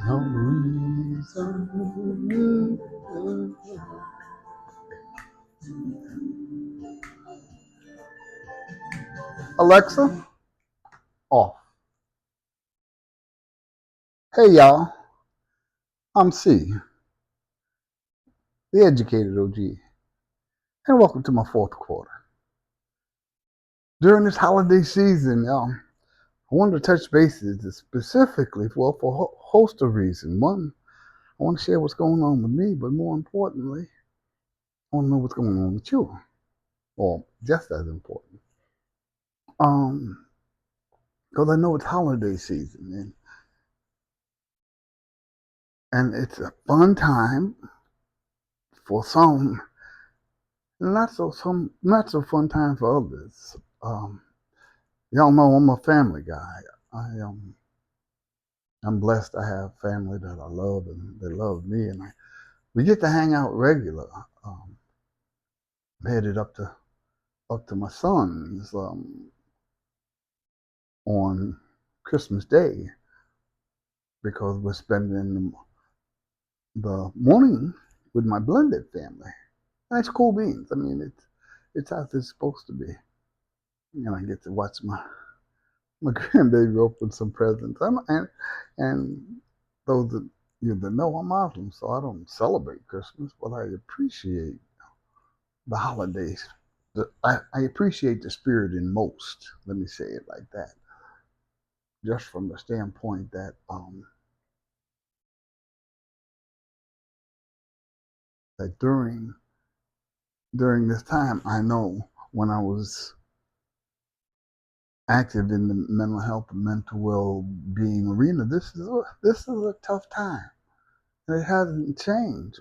No reason. Alexa, off. Hey y'all, I'm C, the educated OG, and welcome to my fourth quarter. During this holiday season, I wanted to touch bases specifically for a host of reasons. One, I want to share what's going on with me, but more importantly, I want to know what's going on with you, or just as important. Because I know it's holiday season, and it's a fun time for some, not so fun time for others. Y'all know I'm a family guy. I'm blessed. I have family that I love and they love me, and we get to hang out regular. Um, I'm headed up to my son's on Christmas Day because we're spending the morning with my blended family. And it's cool beans. I mean, it's as it's supposed to be. I get to watch my grandbaby open some presents. And those that you that know, I'm Muslim, so I don't celebrate Christmas, but I appreciate the holidays. I appreciate the spirit in most. Let me say it like that, just from the standpoint that during this time, I know when I was active in the mental health and mental well-being arena, this is a tough time. And it hasn't changed,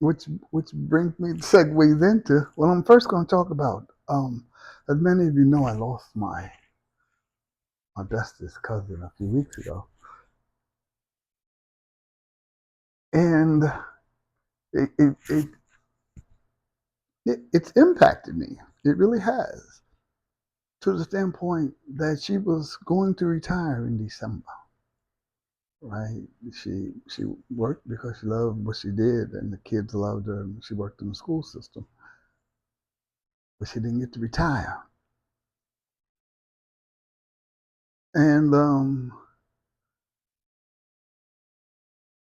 which brings me segues into what I'm first going to talk about. As many of you know, I lost my bestest cousin a few weeks ago, and it, it, it it's impacted me. It really has, to the standpoint that she was going to retire in December. Right? She worked because she loved what she did, and the kids loved her. And she worked in the school system, but she didn't get to retire. And I'm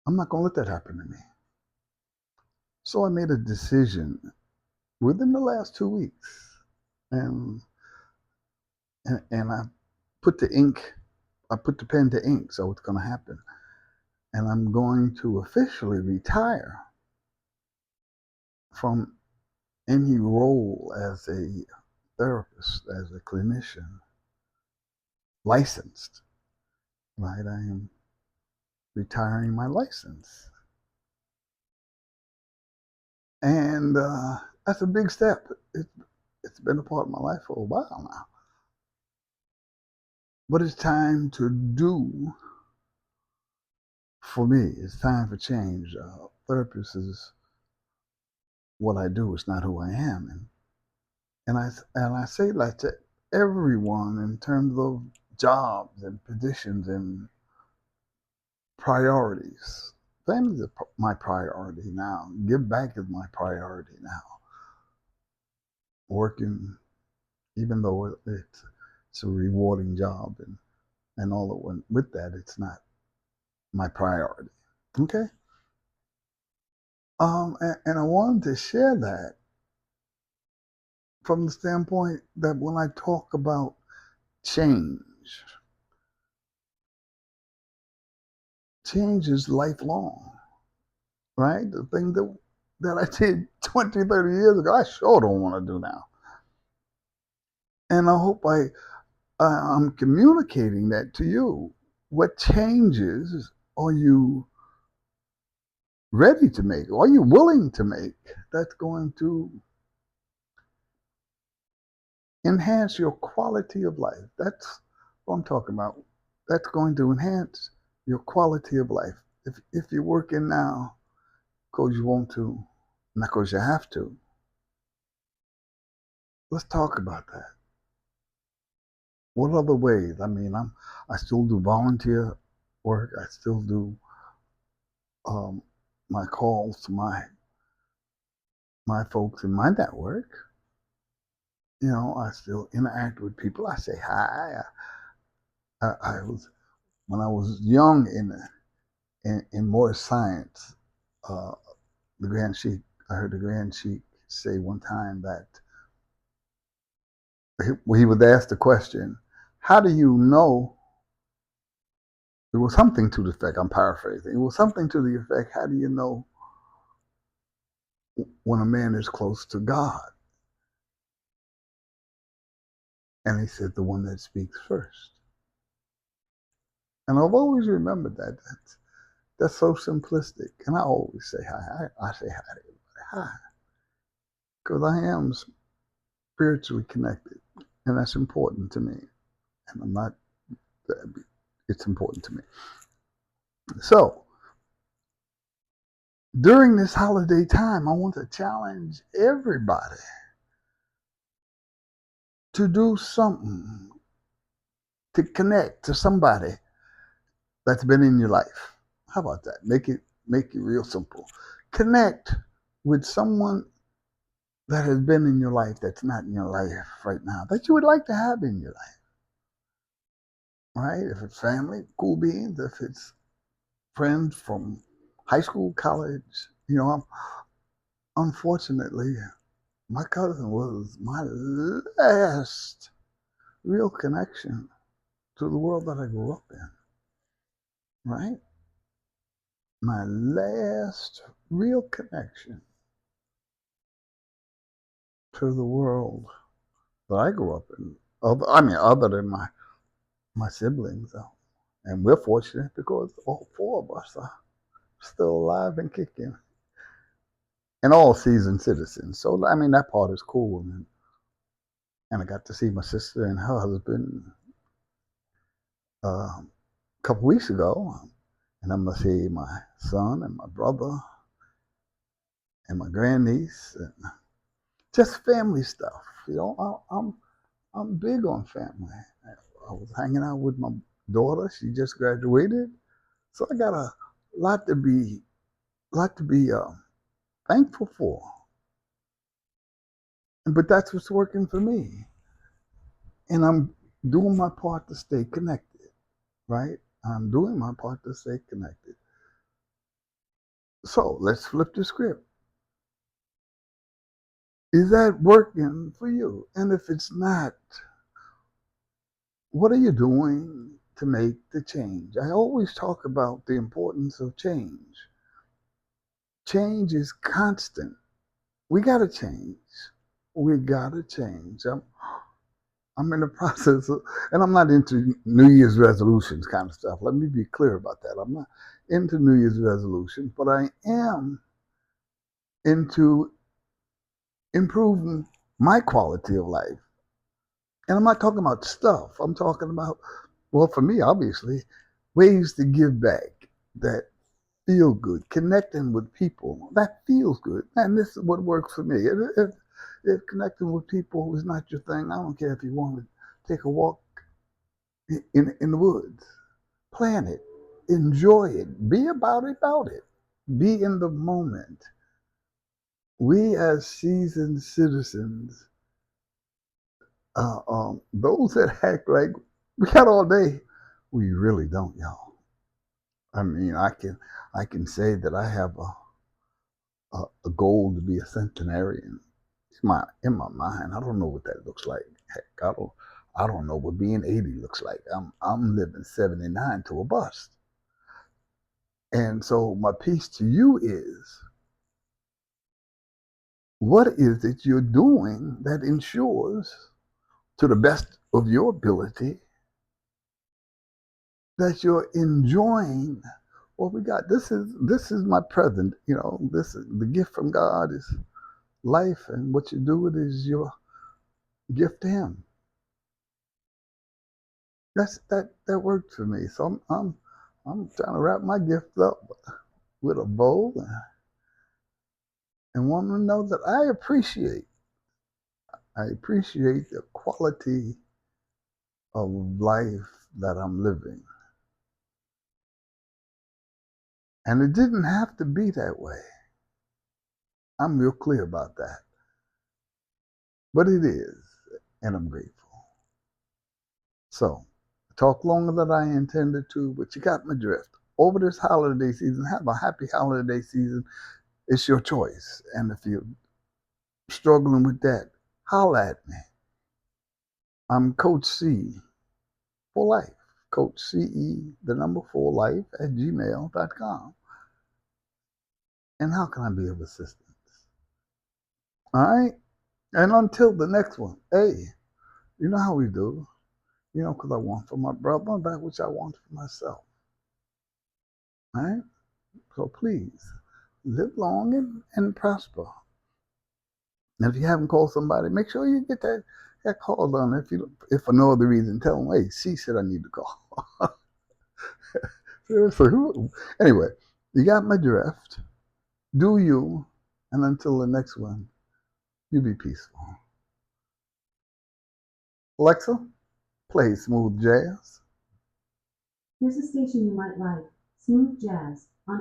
not gonna let that happen to me. So I made a decision within the last 2 weeks, and and put the ink, I put the pen to ink, so it's gonna happen. And I'm going to officially retire from any role as a therapist, as a clinician, licensed. Right? I am retiring my license. And that's a big step. It's been a part of my life for a while now. But it's time to do for me. It's time for change. Therapist is what I do. It's not who I am. And I say that to everyone in terms of jobs and positions and priorities. Family is my priority now. Give back is my priority now. Working, even though it's a rewarding job and all that went with that, it's not my priority. Okay. And I wanted to share that from the standpoint that when I talk about change, change is lifelong, right? The thing that I did 20, 30 years ago, I sure don't want to do now. And I hope I'm communicating that to you. What changes are you ready to make? Are you willing to make? That's going to enhance your quality of life. That's what I'm talking about. That's going to enhance your quality of life. If you're working now because you want to, not because you have to, let's talk about that. What other ways? I mean, I still do volunteer work. I still do um, my calls to my folks in my network. You know, I still interact with people. I say hi. I was when I was young in more science. Uh, the Grand Sheik. I heard the Grand Sheik say one time that he was asked the question, "How do you know?" It was something to the effect. I'm paraphrasing. It was something to the effect. How do you know when a man is close to God? And he said, the one that speaks first. And I've always remembered that. That's so simplistic. And I always say hi. I say hi to everybody. Hi. Because I am spiritually connected. And that's important to me. And I'm not, it's important to me. So, during this holiday time, I want to challenge everybody to do something to connect to somebody that's been in your life. How about that? Make it real simple. Connect with someone that has been in your life that's not in your life right now that you would like to have in your life. Right? If it's family, cool beans. If it's friends from high school, college, you know, unfortunately, my cousin was my last real connection to the world that I grew up in. Right? My last real connection to the world that I grew up in. Other than my siblings, and we're fortunate because all four of us are still alive and kicking, and all seasoned citizens. So I mean, that part is cool. And I got to see my sister and her husband a couple weeks ago, and I'm gonna see my son and my brother and my grandniece, and just family stuff. You know, I'm big on family. I was hanging out with my daughter. She just graduated, so I got a lot to be thankful for. But that's what's working for me, and I'm doing my part to stay connected. Right? I'm doing my part to stay connected. So let's flip the script. Is that working for you? And if it's not, what are you doing to make the change? I always talk about the importance of change. Change is constant. We got to change. We got to change. I'm in the process of, and I'm not into New Year's resolutions kind of stuff. Let me be clear about that. I'm not into New Year's resolutions, but I am into improving my quality of life. And I'm not talking about stuff. I'm talking about, well, for me, obviously, ways to give back that feel good, connecting with people that feels good. And this is what works for me. If connecting with people is not your thing, I don't care if you want to take a walk in the woods. Plan it. Enjoy it. Be about it. Be in the moment. We as seasoned citizens, those that act like we got all day, we really don't, y'all. I mean, I can say that I have a goal to be a centenarian. It's in my mind. I don't know what that looks like. Heck, I don't know what being 80 looks like. I'm living 79 to a bust. And so my piece to you is, what is it you're doing that ensures, to the best of your ability, that you're enjoying what we got? This is my present. You know, this is the gift from God is life, and what you do with it is your gift to Him. That worked for me. So I'm trying to wrap my gift up with a bow and want to know that I appreciate I appreciate the quality of life that I'm living. And it didn't have to be that way. I'm real clear about that. But it is, and I'm grateful. So, I talked longer than I intended to, but you got my drift. Over this holiday season, have a happy holiday season. It's your choice. And if you're struggling with that, holla at me. I'm Coach C for life. Coach CE, the number 4 life at gmail.com. And how can I be of assistance? All right? And until the next one, hey, you know how we do. You know, because I want for my brother that which I want for myself. All right? So please, live long and prosper. And if you haven't called somebody, make sure you get that call done. If for no other reason, tell them, hey, she said I need to call. Seriously, anyway, you got my drift. Do you, and until the next one, you be peaceful. Alexa, play smooth jazz. Here's a station you might like. Smooth jazz on